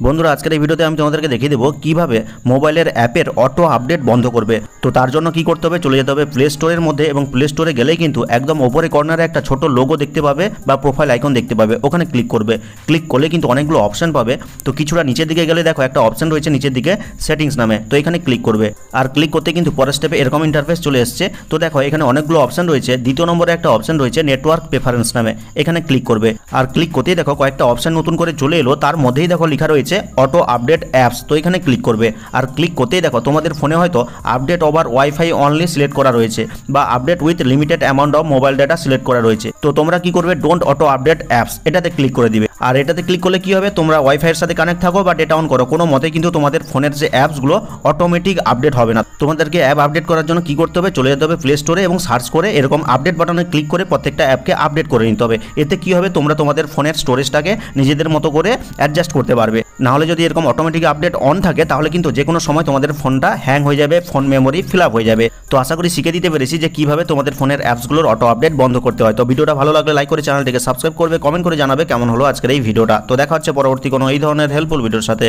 বন্ধুরা আজকের এই ভিডিওতে আমি তোমাদেরকে দেখিয়ে দেবো কিভাবে মোবাইলের অ্যাপের অটো আপডেট বন্ধ করবে। তো তার জন্য কি করতে হবে, চলে যেতে হবে প্লে স্টোরের মধ্যে এবং প্লে স্টোরে গেলেই কিন্তু একদম ওপরে কর্নারে একটা ছোট লোগো দেখতে পাবে বা প্রোফাইল আইকন দেখতে পাবে, ওখানে ক্লিক করবে। ক্লিক করলে কিন্তু অনেকগুলো অপশন পাবে। তো কিছুটা নিচের দিকে গেলে দেখো একটা অপশন রয়েছে নিচের দিকে সেটিংস নামে, তো এখানে ক্লিক করবে। আর ক্লিক করতে কিন্তু পরের স্টেপে এরকম ইন্টারফেস চলে এসছে। তো দেখো এখানে অনেকগুলো অপশন রয়েছে, দ্বিতীয় নম্বরে একটা অপশন রয়েছে নেটওয়ার্ক প্রেফারেন্স নামে, এখানে ক্লিক করবে। আর ক্লিক করতেই দেখো কয়েকটা অপশন নতুন করে চলে এলো, তার মধ্যেই দেখো লেখা রয়েছে অটো আপডেট অ্যাপস, তো এখানে ক্লিক করবে। আর ক্লিক করতেই দেখো তোমাদের ফোনে হয়তো update over wifi only select করা রয়েছে বা update with limited amount of mobile data select করা রয়েছে। তো তোমরা কি করবে, ডোন্ট অটো আপডেট অ্যাপস এটাতে ক্লিক করে দিবে। আর এটাতে ক্লিক করলে কি হবে, তোমরা ওয়াইফাইয়ের সাথে কানেক্ট থাকো বা ডেটা অন করো, কোনো মতে কিন্তু তোমাদের ফোনের যে অ্যাপসগুলো অটোমেটিক আপডেট হবে না। তোমাদেরকে অ্যাপ আপডেট করার জন্য কি করতে হবে, চলে যেতে হবে প্লে স্টোরে এবং সার্চ করে এরকম আপডেট বাটনে ক্লিক করে প্রত্যেকটা অ্যাপকে আপডেট করে নিতে হবে। এতে কি হবে, তোমরা তোমাদের ফোনের স্টোরেজটাকে নিজেদের মতো করে অ্যাডজাস্ট করতে পারবে। না হলে যদি এরকম অটোমেটিক আপডেট অন থাকে তাহলে কিন্তু যে কোনো সময় তোমাদের ফোনটা হ্যাং হয়ে যাবে, ফোন মেমোরি ফিল আপ হয়ে যাবে। তো আশা করি শিখে দিতে পেরেছি যে কিভাবে তোমাদের ফোনের অ্যাপসগুলোর অটো আপডেট বন্ধ করতে হয়। তো ভিডিওটা ভালো লাগলে লাইক করে চ্যানেলটিকে সাবস্ক্রাইব করবে, কমেন্ট করে জানাবে কেমন হলো আজকের এই ভিডিওটা। তো দেখা হচ্ছে পরবর্তী কোনো এই ধরনের হেল্পফুল ভিডিওর সাথে।